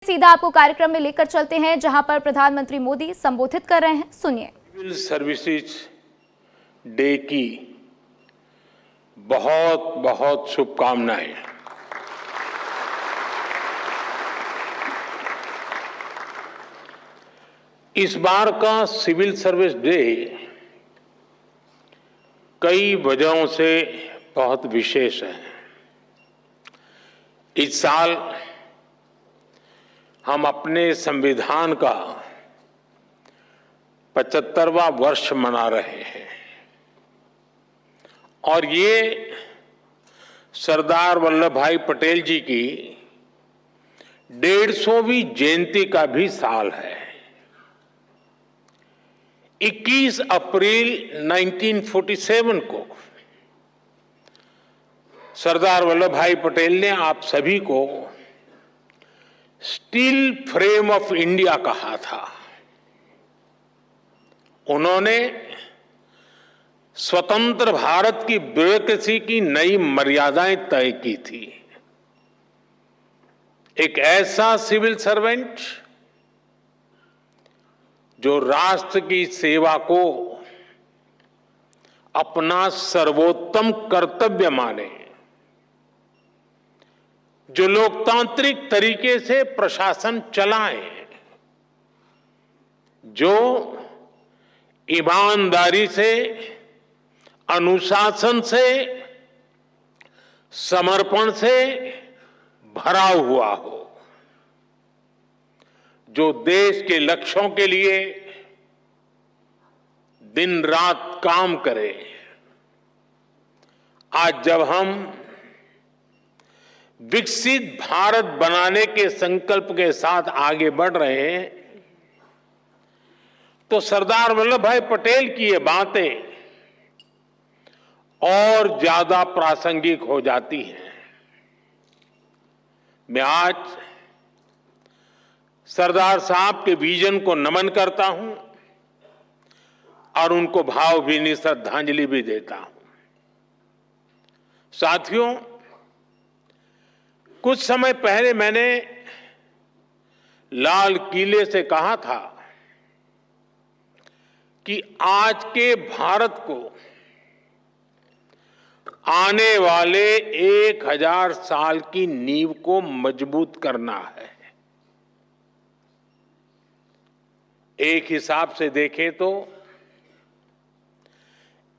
सीधा आपको कार्यक्रम में लेकर चलते हैं जहां पर प्रधानमंत्री मोदी संबोधित कर रहे हैं। सुनिए। सिविल सर्विसेज डे की बहुत बहुत शुभकामनाएं। इस बार का सिविल सर्विस डे कई वजहों से बहुत विशेष है। इस साल हम अपने संविधान का 75वां वर्ष मना रहे हैं और ये सरदार वल्लभ भाई पटेल जी की 150वीं जयंती का भी साल है। 21 अप्रैल 1947 को सरदार वल्लभ भाई पटेल ने आप सभी को स्टील फ्रेम ऑफ इंडिया कहा था। उन्होंने स्वतंत्र भारत की ब्यूरोक्रेसी की नई मर्यादाएं तय की थी। एक ऐसा सिविल सर्वेंट जो राष्ट्र की सेवा को अपना सर्वोत्तम कर्तव्य माने, जो लोकतांत्रिक तरीके से प्रशासन चलाए, जो ईमानदारी से, अनुशासन से, समर्पण से भरा हुआ हो, जो देश के लक्ष्यों के लिए दिन रात काम करे। आज जब हम विकसित भारत बनाने के संकल्प के साथ आगे बढ़ रहे हैं तो सरदार वल्लभ भाई पटेल की ये बातें और ज्यादा प्रासंगिक हो जाती हैं। मैं आज सरदार साहब के विजन को नमन करता हूं और उनको भावभीनी श्रद्धांजलि भी देता हूं। साथियों, कुछ समय पहले मैंने लाल किले से कहा था कि आज के भारत को आने वाले 1000 साल की नींव को मजबूत करना है। एक हिसाब से देखें तो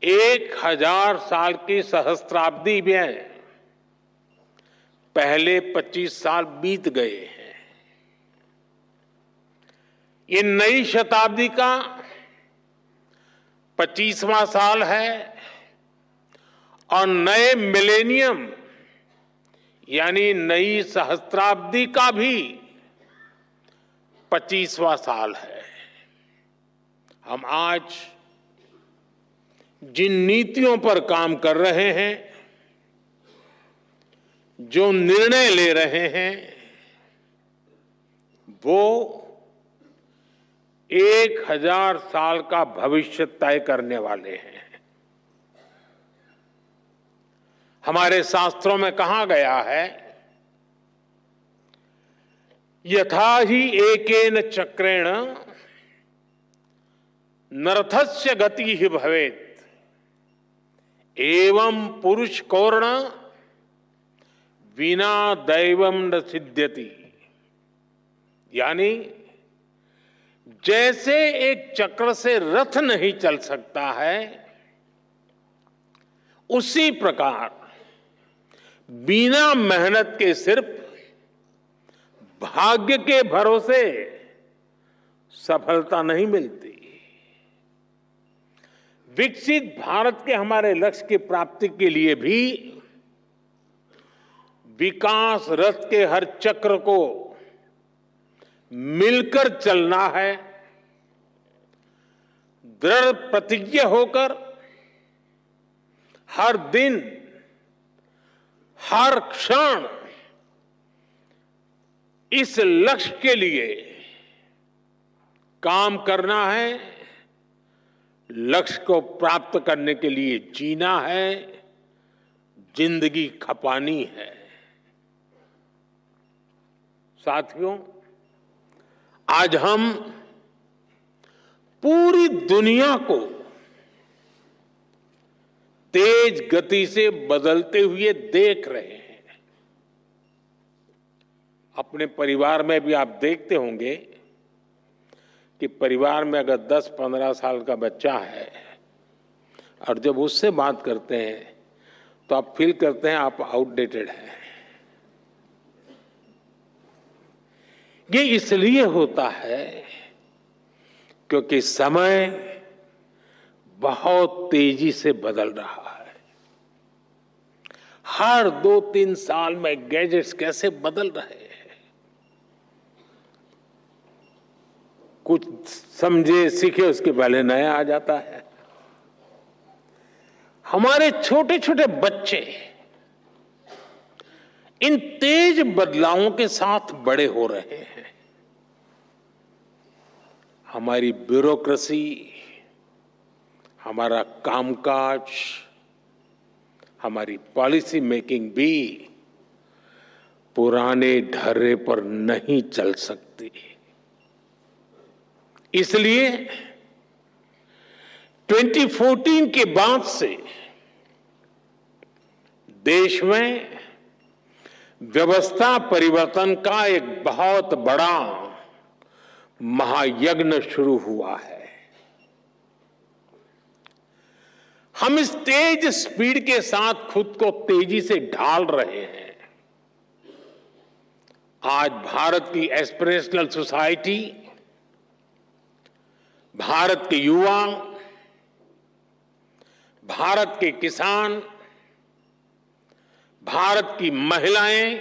1000 साल की सहस्त्राब्दी में पहले 25 साल बीत गए हैं। ये नई शताब्दी का 25वां साल है और नए मिलेनियम यानी नई सहस्त्राब्दी का भी 25वां साल है। हम आज जिन नीतियों पर काम कर रहे हैं, जो निर्णय ले रहे हैं, वो 1000 साल का भविष्य तय करने वाले हैं। हमारे शास्त्रों में कहा गया है, यथा ही एकेन चक्रेण नरथस्य गति ही भवेत् एवं पुरुष कौर्ण बिना दैवम न सिद्ध्यति। यानी जैसे एक चक्र से रथ नहीं चल सकता है, उसी प्रकार बिना मेहनत के सिर्फ भाग्य के भरोसे सफलता नहीं मिलती। विकसित भारत के हमारे लक्ष्य की प्राप्ति के लिए भी विकास रथ के हर चक्र को मिलकर चलना है। दृढ़ प्रतिज्ञ होकर हर दिन, हर क्षण इस लक्ष्य के लिए काम करना है। लक्ष्य को प्राप्त करने के लिए जीना है, जिंदगी खपानी है। साथियों, आज हम पूरी दुनिया को तेज गति से बदलते हुए देख रहे हैं। अपने परिवार में भी आप देखते होंगे कि परिवार में अगर 10-15 साल का बच्चा है और जब उससे बात करते हैं तो आप फील करते हैं आप आउटडेटेड हैं। ये इसलिए होता है क्योंकि समय बहुत तेजी से बदल रहा है। हर 2-3 साल में गैजेट्स कैसे बदल रहे हैं, कुछ समझे सीखे उसके पहले नया आ जाता है। हमारे छोटे छोटे बच्चे इन तेज बदलावों के साथ बड़े हो रहे हैं। हमारी ब्यूरोक्रेसी, हमारा कामकाज, हमारी पॉलिसी मेकिंग भी पुराने ढर्रे पर नहीं चल सकती। इसलिए 2014 के बाद से देश में व्यवस्था परिवर्तन का एक बहुत बड़ा महायज्ञ शुरू हुआ है। हम इस तेज स्पीड के साथ खुद को तेजी से ढाल रहे हैं। आज भारत की एस्पिरेशनल सोसाइटी, भारत के युवा, भारत के किसान, भारत की महिलाएं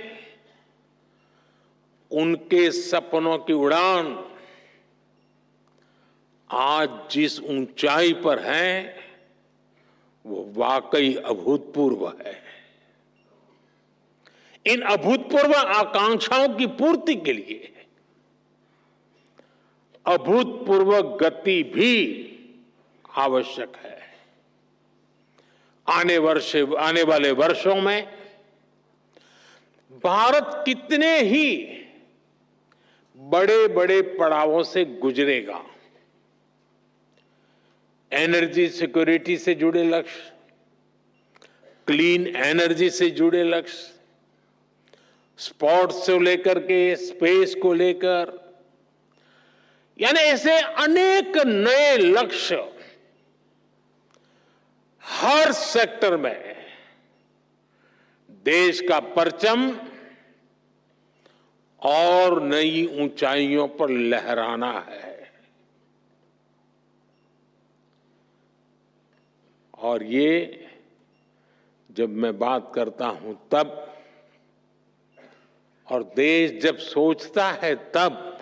उनके सपनों की उड़ान आज जिस ऊंचाई पर है वो वाकई अभूतपूर्व है। इन अभूतपूर्व आकांक्षाओं की पूर्ति के लिए अभूतपूर्व गति भी आवश्यक है। आने वाले वर्षों में भारत कितने ही बड़े बड़े पड़ावों से गुजरेगा। एनर्जी सिक्योरिटी से जुड़े लक्ष्य, क्लीन एनर्जी से जुड़े लक्ष्य, स्पोर्ट्स से लेकर के स्पेस को लेकर, यानी ऐसे अनेक नए लक्ष्य हर सेक्टर में देश का परचम और नई ऊंचाइयों पर लहराना है। और ये जब मैं बात करता हूं तब, और देश जब सोचता है तब,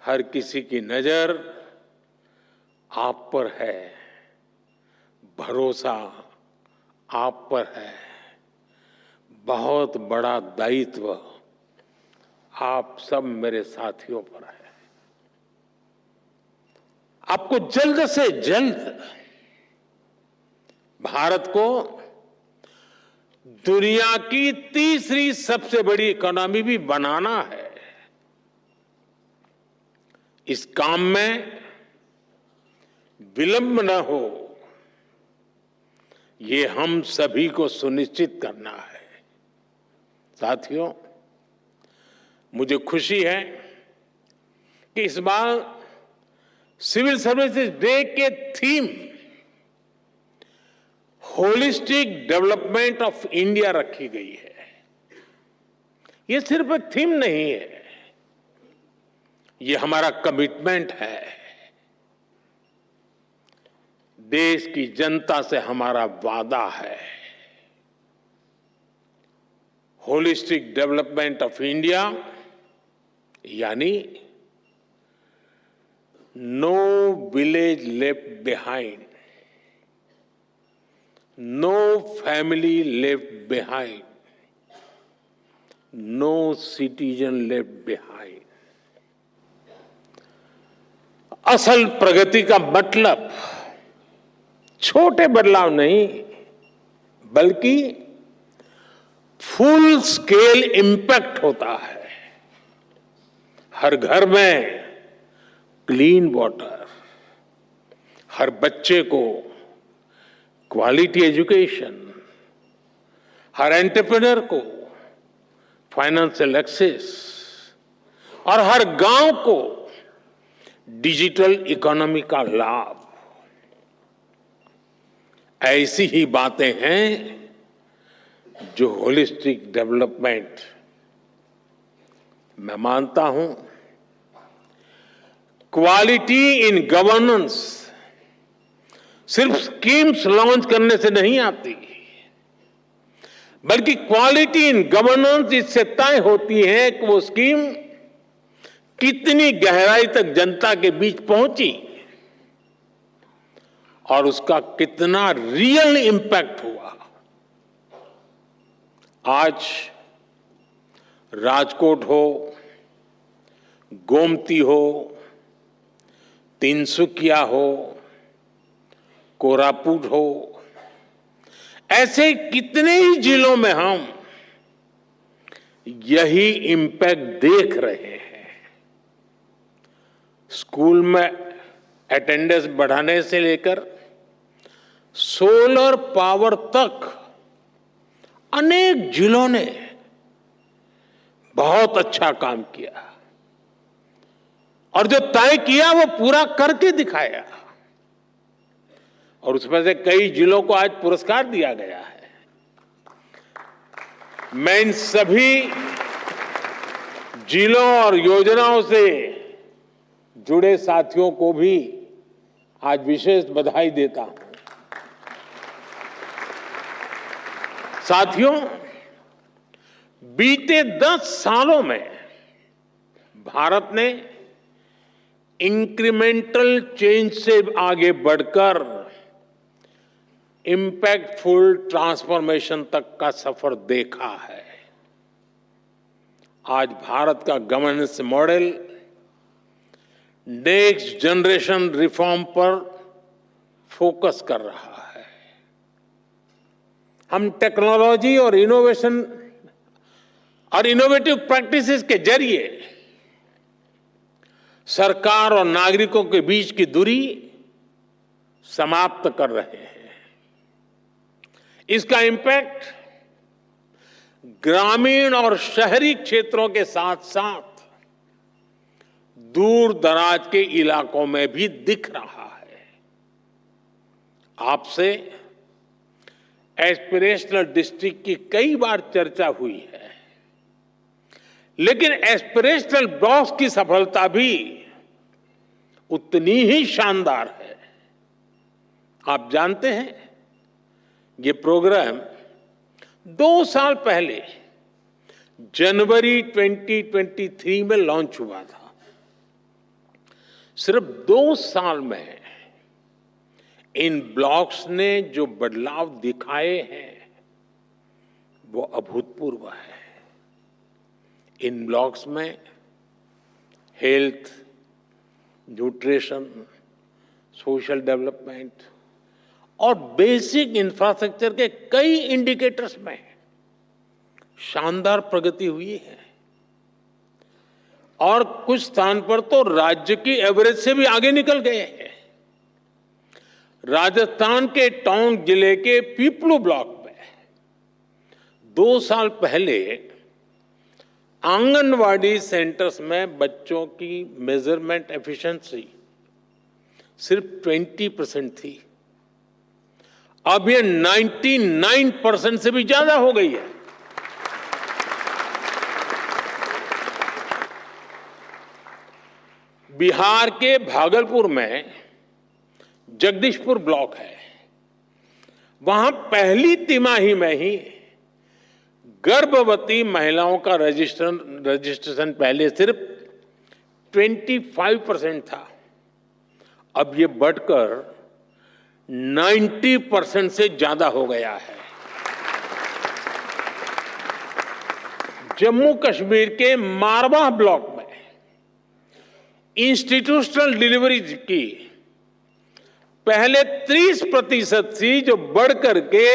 हर किसी की नजर आप पर है, भरोसा आप पर है, बहुत बड़ा दायित्व आप सब मेरे साथियों पर है। आपको जल्द से जल्द भारत को दुनिया की तीसरी सबसे बड़ी इकोनॉमी भी बनाना है। इस काम में विलंब न हो, ये हम सभी को सुनिश्चित करना है। साथियों, मुझे खुशी है कि इस बार सिविल सर्विसेज डे के theme holistic development of India रखी गई है। ये सिर्फ एक थीम नहीं है, ये हमारा कमिटमेंट है। देश की जनता से हमारा वादा है। होलिस्टिक डेवलपमेंट ऑफ इंडिया यानी no village left behind, no family left behind, no citizen left behind. असल प्रगति का मतलब छोटे बदलाव नहीं, बल्कि फुल स्केल इंपैक्ट होता है। हर घर में क्लीन वाटर, हर बच्चे को क्वालिटी एजुकेशन, हर एंटरप्रेन्योर को फाइनेंशियल एक्सेस और हर गांव को डिजिटल इकोनॉमी का लाभ। ऐसी ही बातें हैं जो होलिस्टिक डेवलपमेंट। मैं मानता हूं क्वालिटी इन गवर्नेंस सिर्फ स्कीम्स लॉन्च करने से नहीं आती, बल्कि क्वालिटी इन गवर्नेंस इससे तय होती है कि वो स्कीम कितनी गहराई तक जनता के बीच पहुंची और उसका कितना रियल इंपैक्ट हुआ। आज राजकोट हो, गोमती हो, तिनसुकिया हो, कोरापुट हो, ऐसे कितने ही जिलों में हम यही इंपैक्ट देख रहे हैं। स्कूल में अटेंडेंस बढ़ाने से लेकर सोलर पावर तक अनेक जिलों ने बहुत अच्छा काम किया और जो तय किया वो पूरा करके दिखाया, और उसमें से कई जिलों को आज पुरस्कार दिया गया है। मैं इन सभी जिलों और योजनाओं से जुड़े साथियों को भी आज विशेष बधाई देता हूं। साथियों, बीते 10 सालों में भारत ने इंक्रीमेंटल चेंज से आगे बढ़कर इंपैक्टफुल ट्रांसफॉर्मेशन तक का सफर देखा है। आज भारत का governance model next generation reform पर फोकस कर रहा है। हम टेक्नोलॉजी और इनोवेशन और इनोवेटिव प्रैक्टिसेस के जरिए सरकार और नागरिकों के बीच की दूरी समाप्त कर रहे हैं। इसका इम्पैक्ट ग्रामीण और शहरी क्षेत्रों के साथ साथ दूर दराज के इलाकों में भी दिख रहा है। आपसे एस्पिरेशनल डिस्ट्रिक्ट की कई बार चर्चा हुई है, लेकिन एस्पिरेशनल ब्लॉक्स की सफलता भी उतनी ही शानदार है। आप जानते हैं, ये प्रोग्राम 2 साल पहले जनवरी 2023 में लॉन्च हुआ था। सिर्फ 2 साल में इन ब्लॉक्स ने जो बदलाव दिखाए हैं वो अभूतपूर्व है। इन ब्लॉक्स में हेल्थ, न्यूट्रिशन, सोशल डेवलपमेंट और बेसिक इंफ्रास्ट्रक्चर के कई इंडिकेटर्स में शानदार प्रगति हुई है और कुछ स्थान पर तो राज्य की एवरेज से भी आगे निकल गए हैं। राजस्थान के टोंक जिले के पीपलू ब्लॉक में 2 साल पहले आंगनवाड़ी सेंटर्स में बच्चों की मेजरमेंट एफिशिएंसी सिर्फ 20% थी। अब ये 99% से भी ज्यादा हो गई है। बिहार के भागलपुर में जगदीशपुर ब्लॉक है। वहां पहली तिमाही में ही गर्भवती महिलाओं का रजिस्ट्रेशन पहले सिर्फ 25% था, अब ये बढ़कर 90% से ज्यादा हो गया है। जम्मू कश्मीर के मारवाह ब्लॉक में इंस्टीट्यूशनल डिलीवरी की पहले 30% थी, जो बढ़कर के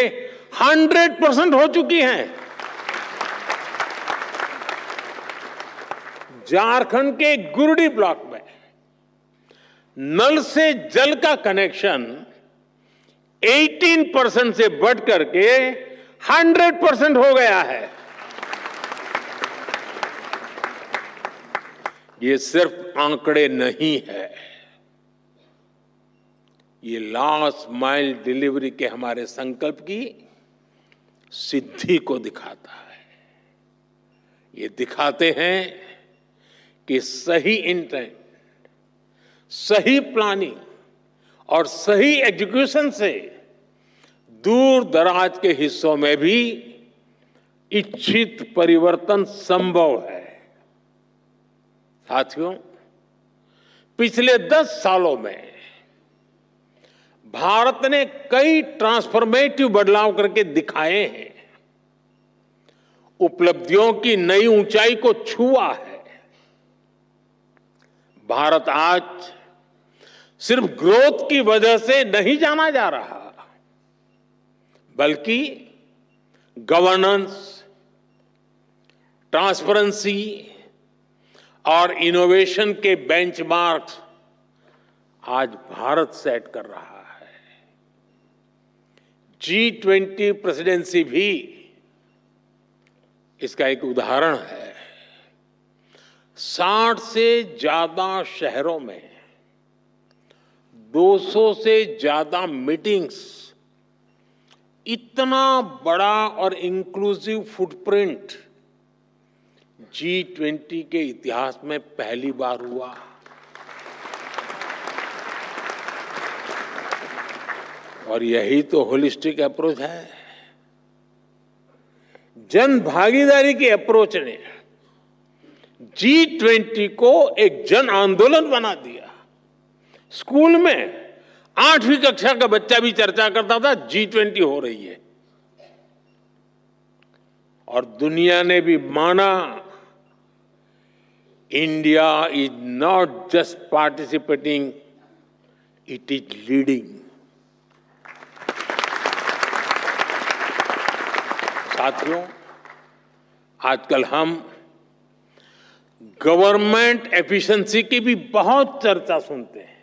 100% हो चुकी हैं। झारखंड के गुरुडी ब्लॉक में नल से जल का कनेक्शन 18% से बढ़ करके 100% हो गया है। ये सिर्फ आंकड़े नहीं है, ये लास्ट माइल डिलीवरी के हमारे संकल्प की सिद्धि को दिखाता है। ये दिखाते हैं कि सही इंटेंट, सही प्लानिंग और सही एग्जीक्यूशन से दूर दराज के हिस्सों में भी इच्छित परिवर्तन संभव है। साथियों, पिछले 10 सालों में भारत ने कई ट्रांसफॉर्मेटिव बदलाव करके दिखाए हैं, उपलब्धियों की नई ऊंचाई को छुआ है। भारत आज सिर्फ ग्रोथ की वजह से नहीं जाना जा रहा, बल्कि गवर्नेंस, ट्रांसपेरेंसी और इनोवेशन के बेंचमार्क्स आज भारत सेट कर रहा है। G20 प्रेसिडेंसी भी इसका एक उदाहरण है। 60 से ज्यादा शहरों में 200 से ज्यादा मीटिंग्स, इतना बड़ा और इंक्लूसिव फुटप्रिंट G20 के इतिहास में पहली बार हुआ। और यही तो होलिस्टिक अप्रोच है। जन भागीदारी की अप्रोच ने G20 को एक जन आंदोलन बना दिया। स्कूल में 8वीं कक्षा का बच्चा भी चर्चा करता था G20 हो रही है, और दुनिया ने भी माना India is not just participating, it is leading. साथियों, आजकल हम गवर्नमेंट एफिशिएंसी की भी बहुत चर्चा सुनते हैं।